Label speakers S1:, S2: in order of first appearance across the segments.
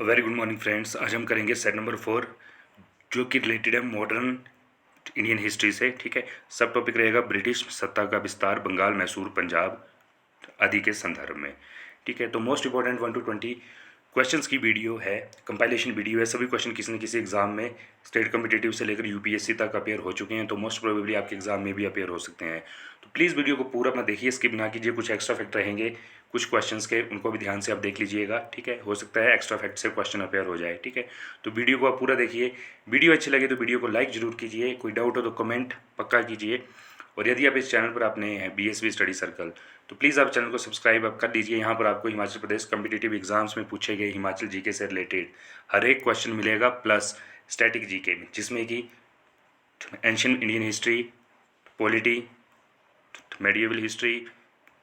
S1: Very good morning friends. आज हम करेंगे सेट नंबर 4 जो कि रिलेटेड है मॉडर्न इंडियन हिस्ट्री से। ठीक है, सब टॉपिक रहेगा ब्रिटिश सत्ता का विस्तार बंगाल, मैसूर, पंजाब आदि के संदर्भ में। ठीक है, तो मोस्ट इंपॉर्टेंट 1 to 20 क्वेश्चंस की वीडियो है, कंपाइलेशन वीडियो है। सभी क्वेश्चन किसी न किसी एग्जाम में स्टेट कॉम्पिटिटिव से लेकर यूपीएससी तक अपेयर हो चुके हैं, तो मोस्ट प्रोबेबली आपके एग्जाम में भी अपेयर हो सकते हैं। तो प्लीज़ वीडियो को पूरा अपना देखिए, स्किप ना कीजिए। कुछ एक्स्ट्रा फैक्ट रहेंगे कुछ क्वेश्चंस के, उनको भी ध्यान से आप देख लीजिएगा। ठीक है, हो सकता है एक्स्ट्रा फैक्ट से क्वेश्चन अपेयर हो जाए। ठीक है, तो वीडियो को आप पूरा देखिए। वीडियो अच्छी लगे तो वीडियो को लाइक जरूर कीजिए, कोई डाउट हो तो कमेंट पक्का कीजिए। और यदि आप इस चैनल पर आपने हैं बीएसवी स्टडी सर्कल, तो प्लीज़ आप चैनल को सब्सक्राइब आप कर दीजिए। यहाँ पर आपको हिमाचल प्रदेश कॉम्पिटिटिव एग्जाम्स में पूछे गए हिमाचल जीके से रिलेटेड हर एक क्वेश्चन मिलेगा, प्लस स्टैटिक जीके में, जिसमें कि ancient Indian history, polity, medieval history,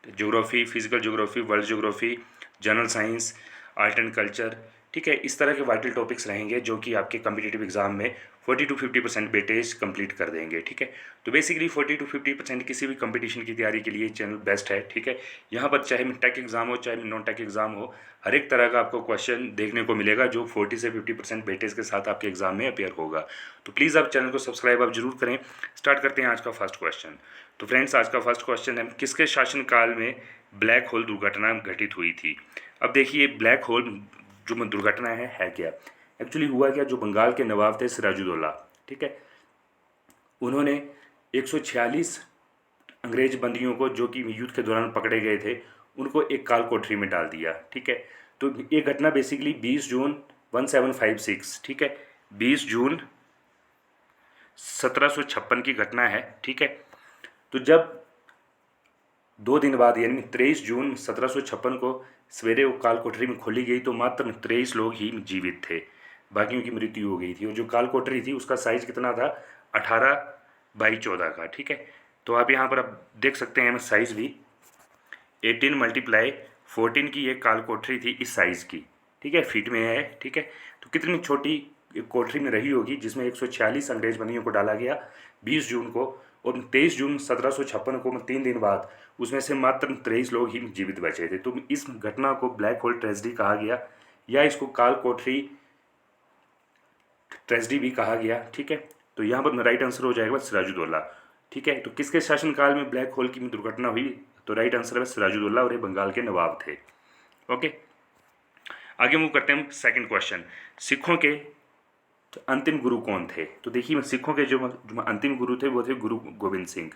S1: geography, physical geography, world geography, general science, art and culture. ठीक है, इस तरह के वाइटल टॉपिक्स रहेंगे जो कि आपके कम्पिटिटिव एग्जाम में 40 to 50% वेटेज कंप्लीट कर देंगे। ठीक है, तो बेसिकली 40 to 50% किसी भी कंपटीशन की तैयारी के लिए चैनल बेस्ट है। ठीक है, यहाँ पर चाहे टेक एग्जाम हो चाहे नॉन टेक एग्जाम हो, हर एक तरह का आपको क्वेश्चन देखने को मिलेगा जो 40 से 50% वेटेज के साथ आपके एग्जाम में अपेयर होगा। तो प्लीज़ आप चैनल को सब्सक्राइब आप जरूर करें। स्टार्ट करते हैं आज का फर्स्ट क्वेश्चन। तो फ्रेंड्स, आज का फर्स्ट क्वेश्चन है, किसके शासनकाल में ब्लैक होल दुर्घटना घटित हुई थी? अब देखिए, ब्लैक होल जो दुर्घटना है क्या? एक्चुअली हुआ क्या, जो बंगाल के नवाब थे सिराजुद्दौला, ठीक है, उन्होंने 146 अंग्रेज बंदियों को जो कि युद्ध के दौरान पकड़े गए थे, उनको एक काल कोठरी में डाल दिया। ठीक है, तो ये घटना बेसिकली 20 जून 1756, ठीक है, 20 जून 1756 की घटना है। ठीक है, तो जब 2 दिन बाद यानी 23 जून 1756 को सवेरे वो काल कोठरी में खोली गई, तो मात्र 23 लोग ही जीवित थे, बाकियों की मृत्यु हो गई थी। और जो काल कोठरी थी उसका साइज कितना था? 18x14 का। ठीक है, तो आप यहाँ पर आप देख सकते हैं साइज भी 18 × 14 की एक काल कोठरी थी इस साइज़ की। ठीक है, फीट में है। ठीक है, तो कितनी छोटी एक कोठरी में रही होगी जिसमें 146 अंग्रेज बंदियों को डाला गया 20 जून को, और 23 जून 1756 को 3 दिन बाद उसमें से मात्र 23 लोग ही जीवित बचे थे। तो इस घटना को ब्लैक होल ट्रेजेडी कहा गया, या इसको काल कोठरी ट्रेजेडी भी कहा गया। ठीक है, तो यहाँ पर राइट आंसर हो जाएगा सिराजुद्दौला। ठीक है, तो किसके शासनकाल में ब्लैक होल की दुर्घटना हुई? तो राइट आंसर है सिराजुद्दौला, और ये बंगाल के नवाब थे। ओके, आगे मूव करते हैं सेकंड क्वेश्चन। सिखों के अंतिम गुरु कौन थे? तो देखिए, सिखों के जो अंतिम गुरु थे वो थे गुरु गोविंद सिंह।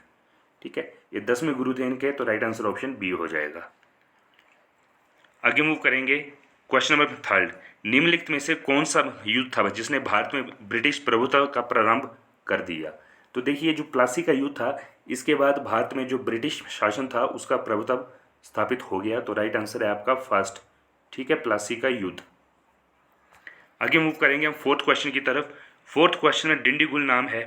S1: ठीक है, ये 10वें गुरु थे इनके, तो राइट आंसर ऑप्शन बी हो जाएगा। आगे मूव करेंगे क्वेश्चन नंबर थर्ड। निम्नलिखित में से कौन सा युद्ध था जिसने भारत में ब्रिटिश प्रभुत्व का प्रारंभ कर दिया? तो देखिए, जो प्लासी का युद्ध था, इसके बाद भारत में जो ब्रिटिश शासन था उसका प्रभुत्व स्थापित हो गया। तो राइट आंसर है आपका फर्स्ट। ठीक है, प्लासी का युद्ध। आगे मूव करेंगे हम फोर्थ क्वेश्चन की तरफ। फोर्थ क्वेश्चन में डिंडीगुल नाम है,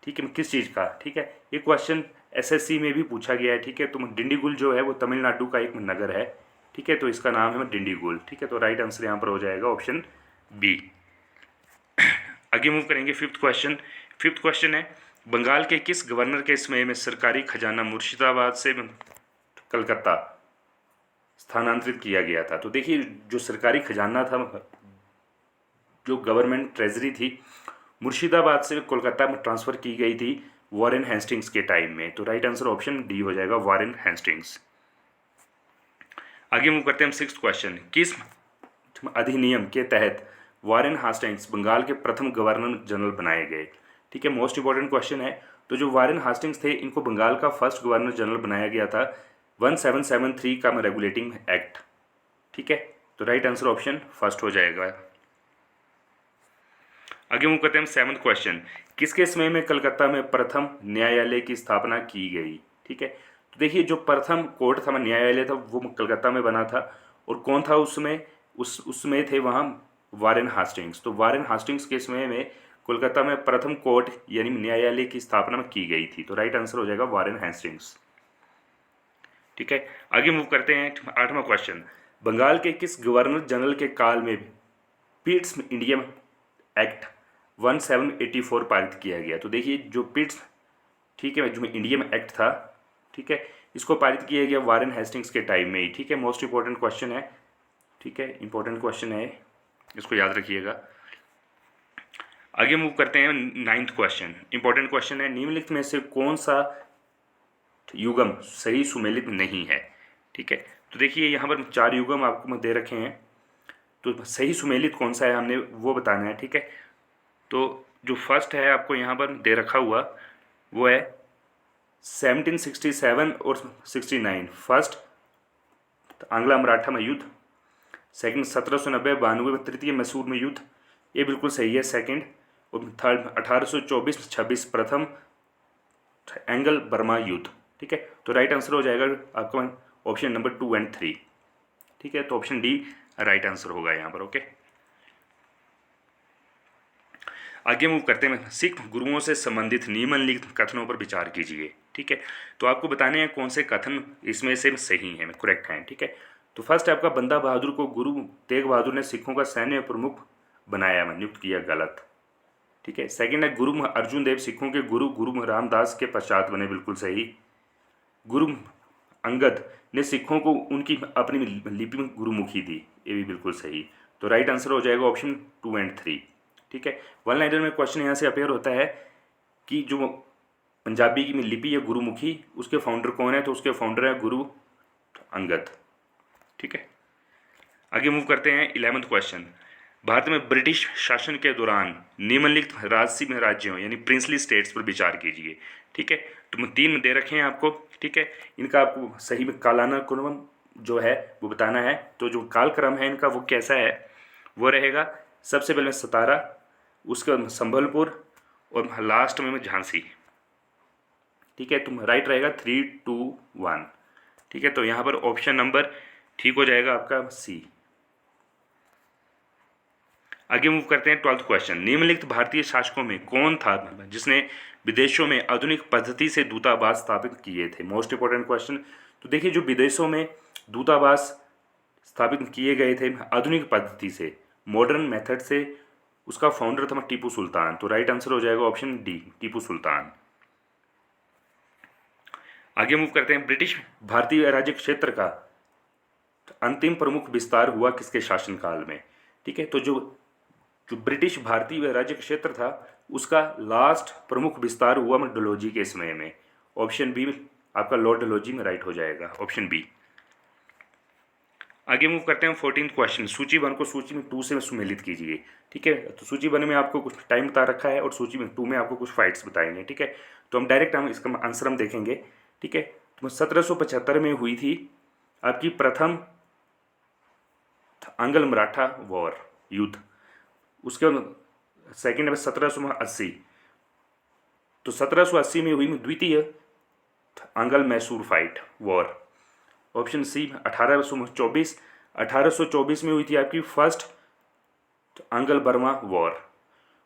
S1: ठीक है, किस चीज़ का? ठीक है, ये क्वेश्चन एसएससी में भी पूछा गया है। ठीक है, तो डिंडीगुल जो है वो तमिलनाडु का एक नगर है। ठीक है, तो इसका नाम है डिंडीगुल। ठीक है, तो राइट आंसर यहाँ पर हो जाएगा ऑप्शन बी। आगे मूव करेंगे फिफ्थ क्वेश्चन। फिफ्थ क्वेश्चन है, बंगाल के किस गवर्नर के समय में सरकारी खजाना मुर्शिदाबाद से कलकत्ता स्थानांतरित किया गया था? तो देखिए, जो सरकारी खजाना था, जो गवर्नमेंट ट्रेजरी थी, मुर्शिदाबाद से कोलकाता में ट्रांसफ़र की गई थी वॉरेन हेस्टिंग्स के टाइम में। तो राइट आंसर ऑप्शन डी हो जाएगा, वॉरेन हेस्टिंग्स। आगे मूव करते हैं हम सिक्स्थ क्वेश्चन। किस अधिनियम के तहत वॉरेन हेस्टिंग्स बंगाल के प्रथम गवर्नर जनरल बनाए गए? ठीक है, मोस्ट इंपॉर्टेंट क्वेश्चन है। तो जो वॉरेन हेस्टिंग्स थे, इनको बंगाल का फर्स्ट गवर्नर जनरल बनाया गया था 1773 का रेगुलेटिंग एक्ट। ठीक है, तो राइट आंसर ऑप्शन फर्स्ट हो जाएगा। आगे मूव करते हैं हम सेवंथ क्वेश्चन। किसके समय में कलकत्ता में प्रथम न्यायालय की स्थापना की गई? ठीक है, तो देखिए, जो प्रथम कोर्ट था, न्यायालय था, वो कलकत्ता में बना था। और कौन था उसमें? उसमें थे वहाँ वॉरेन हेस्टिंग्स। तो वॉरेन हेस्टिंग्स के समय में कोलकाता में प्रथम कोर्ट यानी न्यायालय की स्थापना की गई थी। तो राइट आंसर हो जाएगा वॉरेन हेस्टिंग्स। ठीक है, आगे मूव करते हैं आठवां क्वेश्चन। बंगाल के किस गवर्नर जनरल के काल में पिट्स इंडिया एक्ट 1784 पारित किया गया? तो देखिए, जो पिट्स, ठीक है, जो इंडियन एक्ट था, ठीक है, इसको पारित किया गया वॉरेन हेस्टिंग्स के टाइम में ही। ठीक है, मोस्ट इंपॉर्टेंट क्वेश्चन है। ठीक है, इंपॉर्टेंट क्वेश्चन है। इसको याद रखिएगा। आगे मूव करते हैं 9th क्वेश्चन। इंपॉर्टेंट क्वेश्चन है, निम्नलिखित में से कौन सा युग्म सही सुमेलित नहीं है। ठीक है, तो देखिए यहाँ पर 4 युग्म आपको दे रखे हैं, तो सही सुमेलित कौन सा है हमने वो बताना है। ठीक है, तो जो फर्स्ट है आपको यहाँ पर दे रखा हुआ वो है 1767 और 69, फर्स्ट आंग्ला मराठा में युद्ध, सेकंड 1790-92 में तृतीय मैसूर में युद्ध, ये बिल्कुल सही है सेकंड। और थर्ड 1824-26 प्रथम एंगल बर्मा युद्ध। ठीक है, तो राइट आंसर हो जाएगा आपका ऑप्शन नंबर 2 और 3। ठीक है, तो ऑप्शन डी राइट आंसर होगा यहाँ पर। ओके, आगे मूव करते हैं, सिख गुरुओं से संबंधित निम्नलिखित कथनों पर विचार कीजिए। ठीक है, तो आपको बताने हैं कौन से कथन इसमें से सही हैं, करेक्ट हैं। ठीक है, तो फर्स्ट है आपका बंदा बहादुर को गुरु तेग बहादुर ने सिखों का सैन्य प्रमुख बनाया, नियुक्त किया, गलत। ठीक है, सेकंड है गुरु अर्जुन देव सिखों के गुरु रामदास के पश्चात बने, बिल्कुल सही। गुरु अंगद ने सिखों को उनकी अपनी लिपि में गुरुमुखी दी, ये भी बिल्कुल सही। तो राइट आंसर हो जाएगा ऑप्शन 2 और 3। ठीक है, वन लाइनर में क्वेश्चन यहाँ से अपेयर होता है कि जो पंजाबी की लिपि है गुरुमुखी, उसके फाउंडर कौन है, तो उसके फाउंडर है गुरु अंगद। ठीक है, आगे मूव करते हैं 11th क्वेश्चन। भारत में ब्रिटिश शासन के दौरान निम्नलिखित राजसी राज्यों यानी प्रिंसली स्टेट्स पर विचार कीजिए। ठीक है, तो 3 दे रखे हैं आपको। ठीक है, इनका आपको सही में कालानुक्रम जो है वो बताना है। तो जो कालक्रम है इनका वो कैसा है, वो रहेगा सबसे पहले सतारा, उसके संबलपुर और लास्ट में झांसी। ठीक है, तो राइट रहेगा 3, 2, 1। ठीक है, तो यहाँ पर ऑप्शन नंबर ठीक हो जाएगा आपका सी। आगे मूव करते हैं 12th क्वेश्चन। निम्नलिखित भारतीय शासकों में कौन था जिसने विदेशों में आधुनिक पद्धति से दूतावास स्थापित किए थे। Most important question. तो देखिए जो विदेशों में दूतावास स्थापित किए गए थे आधुनिक पद्धति से, मॉडर्न मेथड से, उसका फाउंडर था टीपू सुल्तान। तो राइट आंसर हो जाएगा ऑप्शन डी, टीपू सुल्तान। आगे मूव करते हैं, ब्रिटिश भारतीय राज्य क्षेत्र का अंतिम प्रमुख विस्तार हुआ किसके शासनकाल में। ठीक है, तो जो ब्रिटिश भारतीय राज्य क्षेत्र था उसका लास्ट प्रमुख विस्तार हुआ डलहौजी के समय में। ऑप्शन बी आपका लॉर्ड डलहौजी में राइट हो जाएगा, ऑप्शन बी। आगे मूव करते हैं 14th क्वेश्चन। सूची 1 को सूची में 2 से सुमेलित कीजिए। ठीक है, तो सूची 1 में आपको कुछ टाइम बता रखा है और सूची में 2 में आपको कुछ फाइट्स बताएंगे। ठीक है, तो हम डायरेक्ट इसका आंसर हम देखेंगे। ठीक है, तो 1775 में हुई थी आपकी प्रथम आंग्ल मराठा वॉर युद्ध। उसके सेकेंड है 1780, तो 1780 में हुई द्वितीय आंग्ल Mysore fight war. Option C 1824 में हुई थी आपकी फर्स्ट आंग्ल बर्मा वॉर।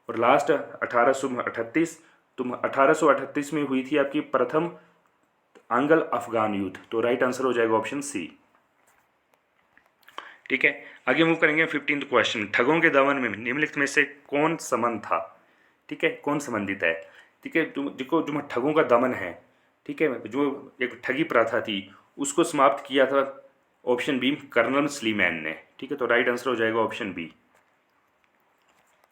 S1: और लास्ट 1838, तो 1838 में हुई थी आपकी प्रथम आंग्ल अफगान युद्ध। तो राइट आंसर हो जाएगा ऑप्शन सी। ठीक है, आगे मूव करेंगे 15th क्वेश्चन। ठगों के दमन में निम्नलिखित में से कौन संबंध था। ठीक है, कौन संबंधित है। ठीक है, जो ठगों का दमन है, ठीक है, जो एक ठगी प्रथा थी उसको समाप्त किया था ऑप्शन बी कर्नल स्लीमैन ने। ठीक है, तो राइट आंसर हो जाएगा ऑप्शन बी।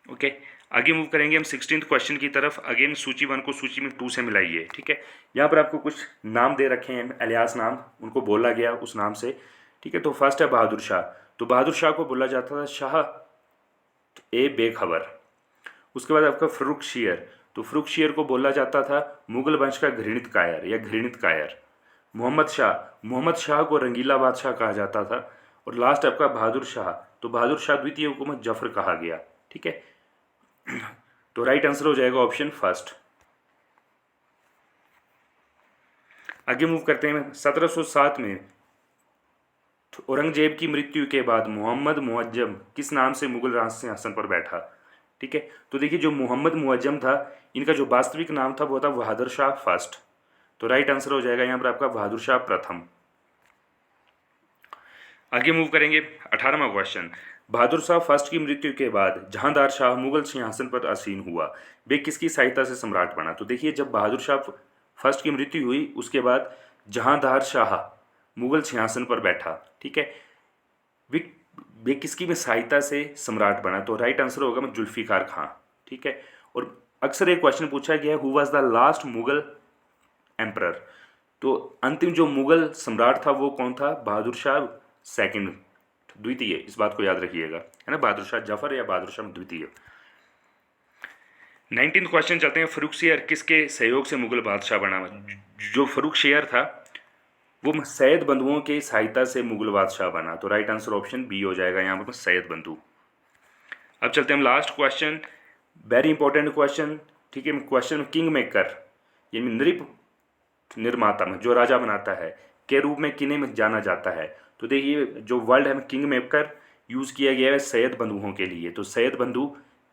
S1: ओके, आगे मूव करेंगे हम 16th क्वेश्चन की तरफ। अगेन सूची 1 को सूची में 2 से मिलाइए। ठीक है, यहाँ पर आपको कुछ नाम दे रखे हैं, अलियास नाम, उनको बोला गया उस नाम से। ठीक है, तो फर्स्ट है बहादुर शाह। तो बहादुर शाह को बोला जाता था शाह ए बेखबर। उसके बाद आपका फर्रुख शेर, तो फर्रुख शेर को बोला जाता था मुगल वंश का घृणित कायर या घृणित कायर। मोहम्मद शाह को रंगीला बादशाह कहा जाता था। और लास्ट आपका बहादुर शाह, तो बहादुर शाह द्वितीय हुकूमत जफर कहा गया। ठीक है, तो राइट आंसर हो जाएगा ऑप्शन फर्स्ट। आगे मूव करते हैं 1707 में औरंगजेब की मृत्यु के बाद मोहम्मद मुअज्जम किस नाम से मुगल राज सिंहासन पर बैठा। ठीक है, तो देखिए जो मोहम्मद मुअज्जम था इनका जो वास्तविक नाम था वो था बहादुर शाह फर्स्ट। तो राइट आंसर हो जाएगा यहाँ पर आपका बहादुर शाह प्रथम। आगे मूव करेंगे 18वां क्वेश्चन। बहादुर शाह फर्स्ट की मृत्यु के बाद जहांदार शाह मुगल सिंहासन पर आसीन हुआ, वे किसकी सहायता से सम्राट बना। तो देखिए जब बहादुर शाह फर्स्ट की मृत्यु हुई उसके बाद जहांदार शाह मुगल सिंहासन पर बैठा। ठीक है, वे किसकी में सहायता से सम्राट बना, तो राइट आंसर होगा मैं जुल्फिकार खां, ठीक है। और अक्सर एक क्वेश्चन पूछा गया है, who was the last Mughal emperor, तो अंतिम जो मुगल सम्राट था वो कौन था, बहादुर शाह सेकंड, द्वितीय, इस बात को याद रखिएगा, है ना, बहादुर शाह जफर या बहादुर शाह द्वितीय। 19th क्वेश्चन चलते हैं, फर्रुखसियर किसके सहयोग से मुगल बादशाह बना। जो फर्रुखसियर था वो सैयद बंधुओं के सहायता से मुगल बादशाह बना, तो राइट आंसर ऑप्शन बी हो जाएगा यहाँ पर, सैयद बंधु। अब चलते हैं हम last question, very important question, ठीक है। क्वेश्चन किंग मेकर, ये नृप निर्माता में जो राजा बनाता है के रूप में किन्हें जाना जाता है, तो देखिए जो वर्ड है किंग मेकर यूज़ किया गया है सैयद बंधुओं के लिए, तो सैयद बंधु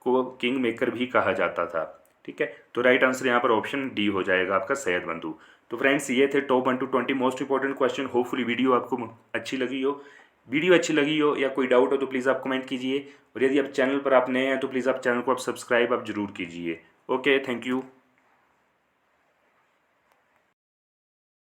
S1: को किंग मेकर भी कहा जाता था, ठीक है। तो राइट आंसर यहाँ पर ऑप्शन डी हो जाएगा आपका, सैयद बंधु। तो फ्रेंड्स ये थे top 1 to 20 most important question. Hopefully video आपको अच्छी लगी हो, वीडियो अच्छी लगी हो या कोई डाउट हो तो प्लीज़ आप कमेंट कीजिए, और यदि आप चैनल पर आप नए हैं तो प्लीज़ आप चैनल को आप सब्सक्राइब आप जरूर कीजिए। Okay, thank you.